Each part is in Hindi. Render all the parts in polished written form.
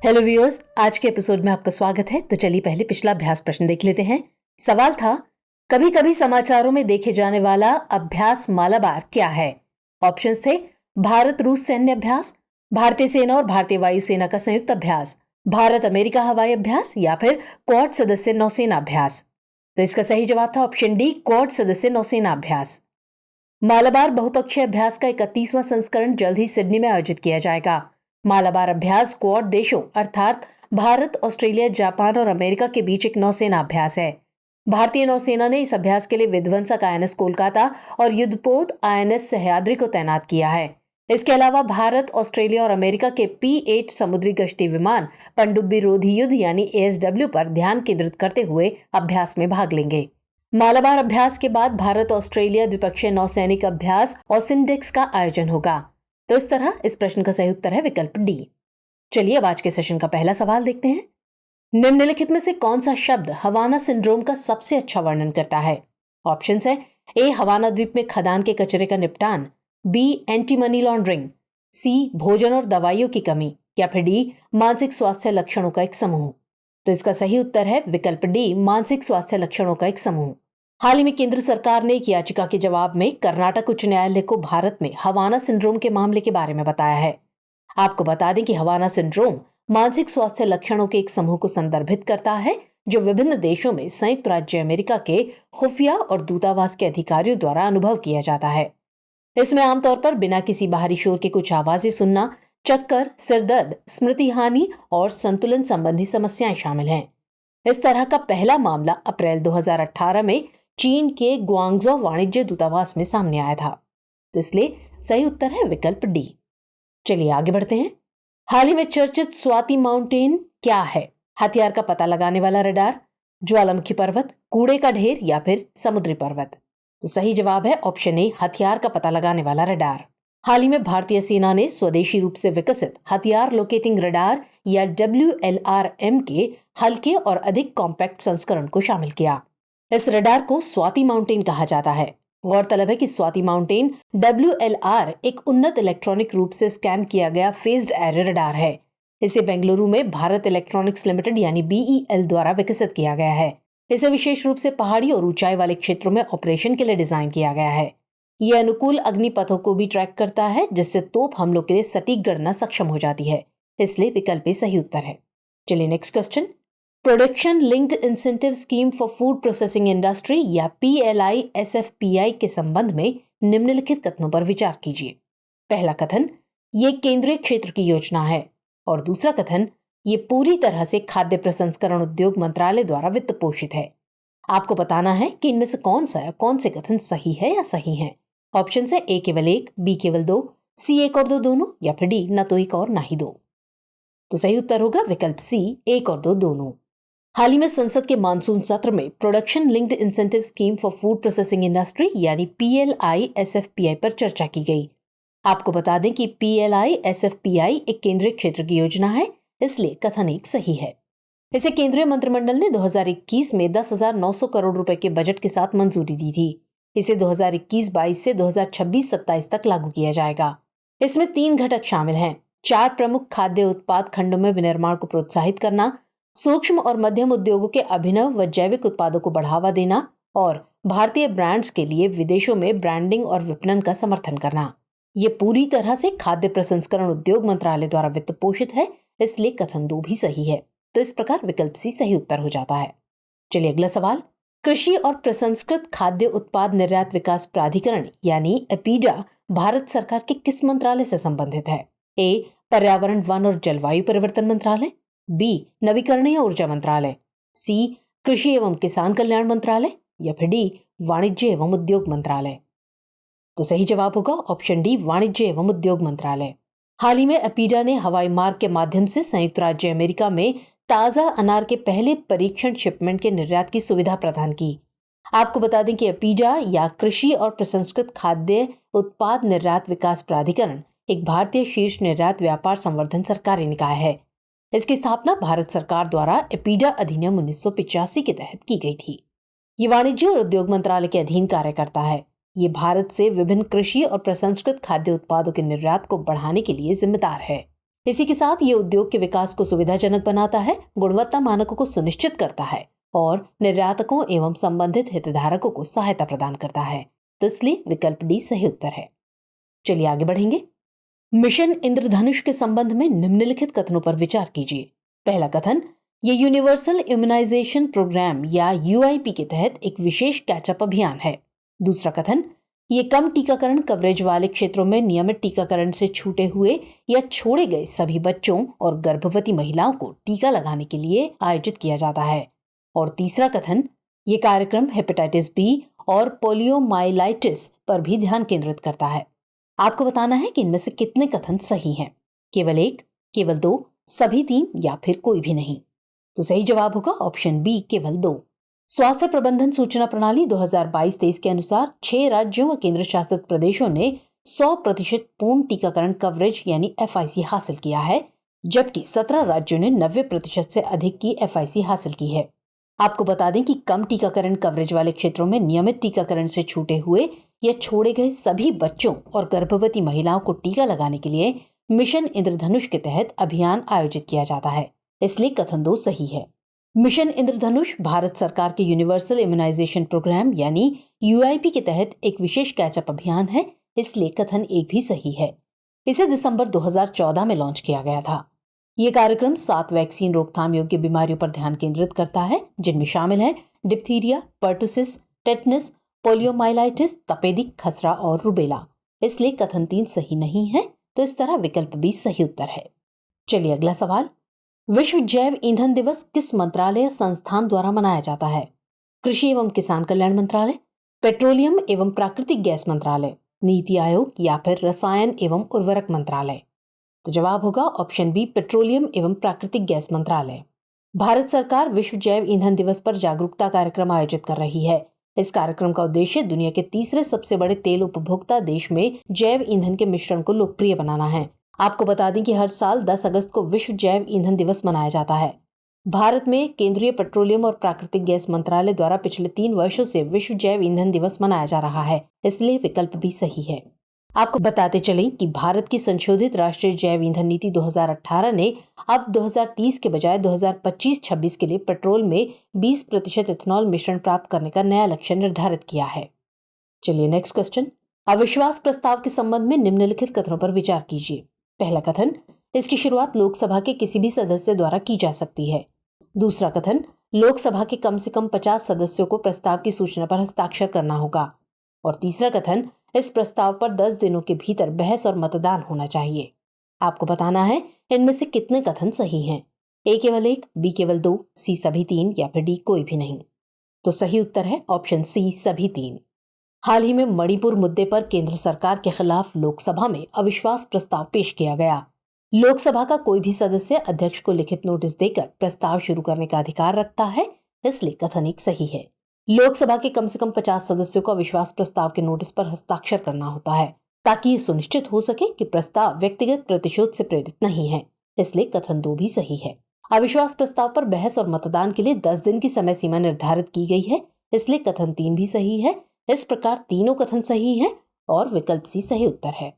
हेलो व्यूअर्स, आज के एपिसोड में आपका स्वागत है। तो चलिए पहले पिछला अभ्यास प्रश्न देख लेते हैं। सवाल था, कभी कभी समाचारों में देखे जाने वाला अभ्यास मालाबार क्या है? ऑप्शंस थे भारत रूस सैन्य अभ्यास, भारतीय सेना और भारतीय वायुसेना का संयुक्त अभ्यास, भारत अमेरिका हवाई अभ्यास या फिर क्वाड सदस्य नौसेना अभ्यास। तो इसका सही जवाब था ऑप्शन डी, क्वाड सदस्य नौसेना अभ्यास। मालाबार बहुपक्षीय अभ्यास का 31वां संस्करण जल्द ही सिडनी में आयोजित किया जाएगा। मालाबार अभ्यास क्वाड देशों अर्थात भारत, ऑस्ट्रेलिया, जापान और अमेरिका के बीच एक नौसेना अभ्यास है। भारतीय नौसेना ने इस अभ्यास के लिए विध्वंसक आईएनएस कोलकाता और युद्धपोत आईएनएस सह्याद्री को तैनात किया है। इसके अलावा भारत, ऑस्ट्रेलिया और अमेरिका के P-8 समुद्री गश्ती विमान पनडुब्बी रोधी युद्ध यानी ASW पर ध्यान केंद्रित करते हुए अभ्यास में भाग लेंगे। मालाबार अभ्यास के बाद भारत ऑस्ट्रेलिया द्विपक्षीय नौसैनिक अभ्यास ऑसिंडेक्स का आयोजन होगा। तो इस तरह इस प्रश्न का सही उत्तर है विकल्प डी। चलिए अब आज के सेशन का पहला सवाल देखते हैं। निम्नलिखित में से कौन सा शब्द हवाना सिंड्रोम का सबसे अच्छा वर्णन करता है? ऑप्शंस है ए, हवाना द्वीप में खदान के कचरे का निपटान, बी, एंटी मनी लॉन्ड्रिंग, सी, भोजन और दवाइयों की कमी, या फिर डी, मानसिक स्वास्थ्य लक्षणों का एक समूह। तो इसका सही उत्तर है विकल्प डी, मानसिक स्वास्थ्य लक्षणों का एक समूह। हाल ही में केंद्र सरकार ने एक याचिका के जवाब में कर्नाटक उच्च न्यायालय को भारत में हवाना सिंड्रोम के मामले के बारे में बताया है। आपको बता दें कि हवाना सिंड्रोम मानसिक स्वास्थ्य लक्षणों के एक समूह को संदर्भित करता है जो विभिन्न देशों में संयुक्त राज्य अमेरिका के खुफिया और दूतावास के अधिकारियों द्वारा अनुभव किया जाता है। इसमें आमतौर पर बिना किसी बाहरी शोर के कुछ आवाजें सुनना, चक्कर, सिरदर्द, स्मृति हानि और संतुलन संबंधी समस्याएं शामिल हैं। इस तरह का पहला मामला अप्रैल 2018 में चीन के ग्वांगझो वाणिज्य दूतावास में सामने आया था। तो इसलिए सही उत्तर है विकल्प डी। चलिए आगे बढ़ते हैं। हाल ही में चर्चित स्वाति माउंटेन क्या है? हथियार का पता लगाने वाला रडार, ज्वालामुखी पर्वत, कूड़े का ढेर या फिर समुद्री पर्वत? तो सही जवाब है ऑप्शन ए, हथियार का पता लगाने वाला रडार। हाल ही में भारतीय सेना ने स्वदेशी रूप से विकसित हथियार लोकेटिंग रडार या WLRM के हल्के और अधिक कॉम्पैक्ट संस्करण को शामिल किया। इस रडार को स्वाति माउंटेन कहा जाता है। गौरतलब है कि स्वाति माउंटेन WLR एक उन्नत इलेक्ट्रॉनिक रूप से स्कैन किया गया फेज्ड एरे रडार है। इसे बेंगलुरु में भारत इलेक्ट्रॉनिक्स लिमिटेड यानी BEL द्वारा विकसित किया गया है। इसे विशेष रूप से पहाड़ी और ऊंचाई वाले क्षेत्रों में ऑपरेशन के लिए डिजाइन किया गया है। यह अनुकूल अग्निपथों को भी ट्रैक करता है, जिससे तोप हमलों के लिए सटीक गणना सक्षम हो जाती है। इसलिए विकल्प सही उत्तर है। चलिए next question. Production linked incentive scheme for food processing industry या PLI SFPI के संबंध में निम्नलिखित कथनों पर विचार कीजिए। पहला कथन, ये केंद्रीय क्षेत्र की योजना है, और दूसरा कथन, ये पूरी तरह से खाद्य प्रसंस्करण उद्योग मंत्रालय द्वारा वित्त पोषित है। आपको बताना है कि इनमें से कौन से कथन सही है या सही है। ऑप्शन है ए केवल एक, बी केवल दो, सी एक और दो दोनों, या फिर डी न तो एक और ना ही दो। तो सही उत्तर होगा विकल्प सी, एक और दो दोनों। हाल ही में संसद के मानसून सत्र में production linked incentive scheme for food processing industry यानी PLI SFPI पर चर्चा की गई। आपको बता दें कि PLI SFPI एक केंद्रीय क्षेत्र की योजना है, इसलिए कथन एक सही है। इसे केंद्रीय मंत्रिमंडल ने 2021 में 10,900 करोड़ रुपए के बजट के साथ मंजूरी दी थी। इसे 2021-22 से 2026-27 तक लागू किया जाएगा। इसमें 3 घटक शामिल हैं। 4 प्रमुख खाद्य उत्पाद खंडों में विनिर्माण को प्रोत्साहित करना, सूक्ष्म और मध्यम उद्योगों के अभिनव व जैविक उत्पादों को बढ़ावा देना और भारतीय ब्रांड्स के लिए विदेशों में ब्रांडिंग और विपणन का समर्थन करना। ये पूरी तरह से खाद्य प्रसंस्करण उद्योग मंत्रालय द्वारा वित्त पोषित है, इसलिए कथन 2 भी सही है। तो इस प्रकार विकल्प सी सही उत्तर हो जाता है। चलिए अगला सवाल। कृषि और प्रसंस्कृत खाद्य उत्पाद निर्यात विकास प्राधिकरण यानी एपीडा भारत सरकार के किस मंत्रालय से संबंधित है? ए, पर्यावरण, वन और जलवायु परिवर्तन मंत्रालय, बी, नवीकरणीय ऊर्जा मंत्रालय, सी, कृषि एवं किसान कल्याण मंत्रालय, या फिर डी, वाणिज्य एवं उद्योग मंत्रालय? तो सही जवाब होगा ऑप्शन डी, वाणिज्य एवं उद्योग मंत्रालय। हाल ही में एपीडा ने हवाई मार्ग के माध्यम से संयुक्त राज्य अमेरिका में ताजा अनार के पहले परीक्षण शिपमेंट के निर्यात की सुविधा प्रदान की। आपको बता दें कि एपीडा या कृषि और प्रसंस्कृत खाद्य उत्पाद निर्यात विकास प्राधिकरण एक भारतीय शीर्ष निर्यात व्यापार संवर्धन सरकारी निकाय है। इसकी स्थापना भारत सरकार द्वारा एपीडा अधिनियम 1985 के तहत की गई थी। ये वाणिज्य और उद्योग मंत्रालय के अधीन कार्य करता है। ये भारत से विभिन्न कृषि और प्रसंस्कृत खाद्य उत्पादों के निर्यात को बढ़ाने के लिए जिम्मेदार है। इसी के साथ ये उद्योग के विकास को सुविधाजनक बनाता है, गुणवत्ता मानकों को सुनिश्चित करता है और निर्यातकों एवं संबंधित हितधारकों को सहायता प्रदान करता है। तो इसलिए विकल्प डी सही उत्तर है। चलिए आगे बढ़ेंगे। मिशन इंद्रधनुष के संबंध में निम्नलिखित कथनों पर विचार कीजिए। पहला कथन, ये यूनिवर्सल इम्यूनाइजेशन प्रोग्राम या यूआईपी के तहत एक विशेष कैचअप अभियान है। दूसरा कथन, ये कम टीकाकरण कवरेज वाले क्षेत्रों में नियमित टीकाकरण से छूटे हुए या छोड़े गए सभी बच्चों और गर्भवती महिलाओं को टीका लगाने के लिए आयोजित किया जाता है। और तीसरा कथन, ये कार्यक्रम हेपेटाइटिस बी और पोलियोमाइलाइटिस पर भी ध्यान केंद्रित करता है। आपको बताना है कि इनमें से कितने कथन सही हैं। केवल एक, केवल दो, सभी तीन या फिर कोई भी नहीं। तो सही जवाब होगा ऑप्शन बी, केवल दो। स्वास्थ्य प्रबंधन सूचना प्रणाली 2022-23 के अनुसार 6 राज्यों व केंद्र शासित प्रदेशों ने 100% पूर्ण टीकाकरण कवरेज यानी FIC हासिल किया है, जबकि 17 राज्यों ने 90% से अधिक की FIC हासिल की है। आपको बता दें कि कम टीकाकरण कवरेज वाले क्षेत्रों में नियमित टीकाकरण से छूटे हुए या छोड़े गए सभी बच्चों और गर्भवती महिलाओं को टीका लगाने के लिए मिशन इंद्रधनुष के तहत अभियान आयोजित किया जाता है। इसलिए कथन 2 सही है। मिशन इंद्रधनुष भारत सरकार के यूनिवर्सल इम्यूनाइजेशन प्रोग्राम यानी यूआईपी के तहत एक विशेष कैचअप अभियान है, इसलिए कथन 1 भी सही है। इसे दिसंबर 2014 में लॉन्च किया गया था। ये कार्यक्रम 7 वैक्सीन रोकथाम योग्य बीमारियों पर ध्यान केंद्रित करता है, जिनमें शामिल है डिप्थीरिया, पर्टुसिस, टेटनस, पोलियोमाइलाइटिस, तपेदिक, खसरा और रुबेला। इसलिए कथन 3 सही नहीं है, तो इस तरह विकल्प बी सही उत्तर है। चलिए अगला सवाल। विश्व जैव ईंधन दिवस किस मंत्रालय या संस्थान द्वारा मनाया जाता है? कृषि एवं किसान कल्याण मंत्रालय, पेट्रोलियम एवं प्राकृतिक गैस मंत्रालय, नीति आयोग या फिर रसायन एवं उर्वरक मंत्रालय? तो जवाब होगा ऑप्शन बी, पेट्रोलियम एवं प्राकृतिक गैस मंत्रालय। भारत सरकार विश्व जैव ईंधन दिवस पर जागरूकता कार्यक्रम आयोजित कर रही है। इस कार्यक्रम का उद्देश्य दुनिया के तीसरे सबसे बड़े तेल उपभोक्ता देश में जैव ईंधन के मिश्रण को लोकप्रिय बनाना है। आपको बता दें कि हर साल 10 अगस्त को विश्व जैव ईंधन दिवस मनाया जाता है। भारत में केंद्रीय पेट्रोलियम और प्राकृतिक गैस मंत्रालय द्वारा पिछले 3 वर्षों से विश्व जैव ईंधन दिवस मनाया जा रहा है, इसलिए विकल्प भी सही है। आपको बताते चलें कि भारत की संशोधित राष्ट्रीय जैव ईंधन नीति 2018 ने अब 2030 के बजाय 2025-26 के लिए पेट्रोल में 20% इथेनॉल मिश्रण प्राप्त करने का नया लक्ष्य निर्धारित किया है। चलिए नेक्स्ट क्वेश्चन। अविश्वास प्रस्ताव के संबंध में निम्नलिखित कथनों पर विचार कीजिए। पहला कथन, इसकी शुरुआत लोकसभा के किसी भी सदस्य द्वारा की जा सकती है। दूसरा कथन, लोकसभा के कम से कम 50 सदस्यों को प्रस्ताव की सूचना पर हस्ताक्षर करना होगा। और तीसरा कथन, इस प्रस्ताव पर 10 दिनों के भीतर बहस और मतदान होना चाहिए। आपको बताना है इनमें से कितने कथन सही हैं। ए केवल 1, बी केवल 2, सी सभी 3 या फिर डी कोई भी नहीं। तो सही उत्तर है ऑप्शन सी, सभी 3। हाल ही में मणिपुर मुद्दे पर केंद्र सरकार के खिलाफ लोकसभा में अविश्वास प्रस्ताव पेश किया गया। लोकसभा का कोई भी सदस्य अध्यक्ष को लिखित नोटिस देकर प्रस्ताव शुरू करने का अधिकार रखता है, इसलिए कथन 1 सही है। लोकसभा के कम से कम 50 सदस्यों को अविश्वास प्रस्ताव के नोटिस पर हस्ताक्षर करना होता है, ताकि ये सुनिश्चित हो सके कि प्रस्ताव व्यक्तिगत प्रतिशोध से प्रेरित नहीं है, इसलिए कथन 2 भी सही है। अविश्वास प्रस्ताव पर बहस और मतदान के लिए 10 दिन की समय सीमा निर्धारित की गई है, इसलिए कथन 3 भी सही है। इस प्रकार तीनों कथन सही हैं और विकल्प सी सही उत्तर है।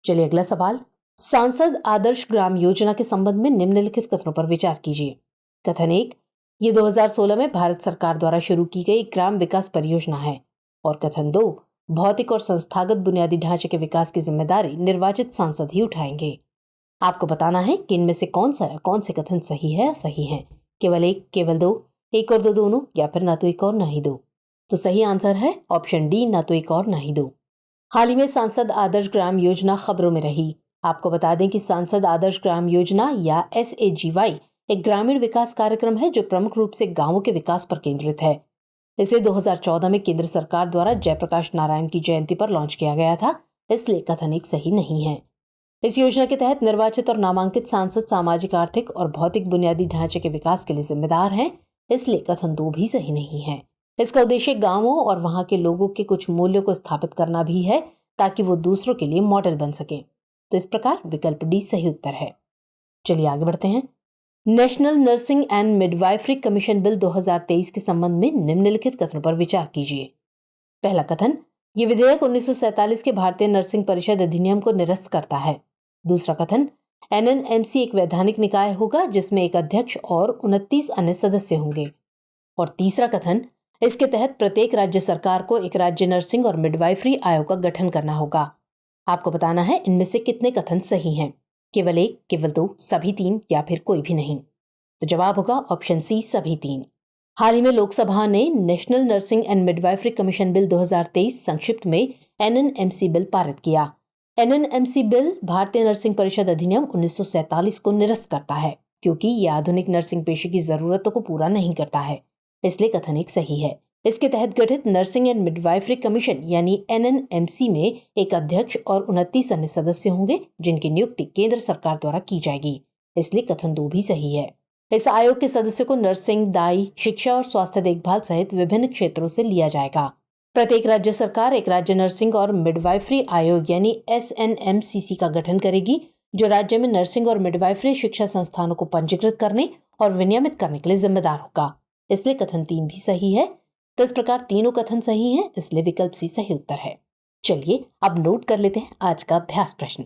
चलिए अगला सवाल। सांसद आदर्श ग्राम योजना के संबंध में निम्नलिखित कथनों पर विचार कीजिए। कथन 1, ये 2016 में भारत सरकार द्वारा शुरू की गई ग्राम विकास परियोजना है। और कथन 2, भौतिक और संस्थागत बुनियादी ढांचे के विकास की जिम्मेदारी निर्वाचित सांसद ही उठाएंगे। आपको बताना है कि इनमें से कौन से कथन सही है या सही है। केवल 1, केवल 2, 1 और 2 दोनों या फिर ना तो 1 और ना ही 2। तो सही आंसर है ऑप्शन डी, ना तो 1 और ना ही 2। हाल ही में सांसद आदर्श ग्राम योजना खबरों में रही। आपको बता दें कि सांसद आदर्श ग्राम योजना या SAGY एक ग्रामीण विकास कार्यक्रम है जो प्रमुख रूप से गांवों के विकास पर केंद्रित है। इसे 2014 में केंद्र सरकार द्वारा जयप्रकाश नारायण की जयंती पर लॉन्च किया गया था, इसलिए कथन 1 सही नहीं है। इस योजना के तहत निर्वाचित और नामांकित सांसद सामाजिक, आर्थिक और भौतिक बुनियादी ढांचे के विकास के लिए जिम्मेदार हैं, इसलिए कथन 2 भी सही नहीं है। इसका उद्देश्य गांवों और वहां के लोगों के कुछ मूल्यों को स्थापित करना भी है, ताकि वो दूसरों के लिए मॉडल बन सके। तो इस प्रकार विकल्प डी सही उत्तर है। चलिए आगे बढ़ते हैं। National nursing and midwifery commission bill 2023 के संबंध में निम्नलिखित कथनों पर विचार कीजिए। पहला कथन, ये विधेयक 1947 के भारतीय नर्सिंग परिषद अधिनियम को निरस्त करता है। दूसरा कथन, एनएनएमसी एक वैधानिक निकाय होगा जिसमें एक अध्यक्ष और 29 अन्य सदस्य होंगे। और तीसरा कथन, इसके तहत प्रत्येक राज्य सरकार को एक राज्य नर्सिंग और मिडवाइफरी आयोग का गठन करना होगा। आपको बताना है इनमें से कितने कथन सही हैं, केवल एक, केवल दो, सभी तीन या फिर कोई भी नहीं। तो जवाब होगा ऑप्शन सी, सभी तीन। हाल ही में लोकसभा ने national nursing and midwifery commission bill 2023 संक्षिप्त में एनएनएमसी बिल पारित किया। एनएनएमसी बिल भारतीय नर्सिंग परिषद अधिनियम 1947 को निरस्त करता है क्योंकि यह आधुनिक नर्सिंग पेशे की जरूरतों को पूरा नहीं करता है, इसलिए कथन एक सही है। इसके तहत गठित नर्सिंग एंड मिडवाइफरी कमीशन यानी एनएनएमसी में एक अध्यक्ष और 29 अन्य सदस्य होंगे जिनकी नियुक्ति केंद्र सरकार द्वारा की जाएगी, इसलिए कथन 2 भी सही है। इस आयोग के सदस्यों को नर्सिंग, दाई, शिक्षा और स्वास्थ्य देखभाल सहित विभिन्न क्षेत्रों से लिया जाएगा। प्रत्येक राज्य सरकार एक राज्य नर्सिंग और मिडवाइफरी आयोग यानी एसएनएमसीसी का गठन करेगी जो राज्य में नर्सिंग और मिडवाइफरी शिक्षा संस्थानों को पंजीकृत करने और विनियमित करने के लिए जिम्मेदार होगा, इसलिए कथन 3 भी सही है। तो इस प्रकार तीनों कथन सही हैं, इसलिए विकल्प सी सही उत्तर है। चलिए अब नोट कर लेते हैं आज का अभ्यास प्रश्न।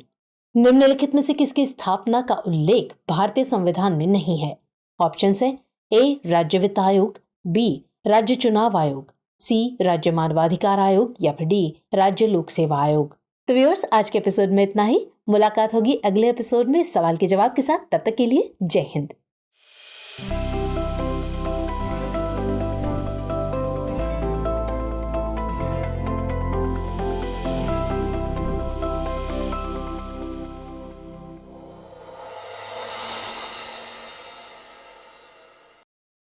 निम्नलिखित में से किसकी स्थापना का उल्लेख भारतीय संविधान में नहीं है? ऑप्शन है ए राज्य वित्त आयोग, बी राज्य चुनाव आयोग, सी राज्य मानवाधिकार आयोग या फिर डी राज्य लोक सेवा आयोग। तो व्यूअर्स, आज के एपिसोड में इतना ही। मुलाकात होगी अगले एपिसोड में सवाल के जवाब के साथ। तब तक के लिए जय हिंद।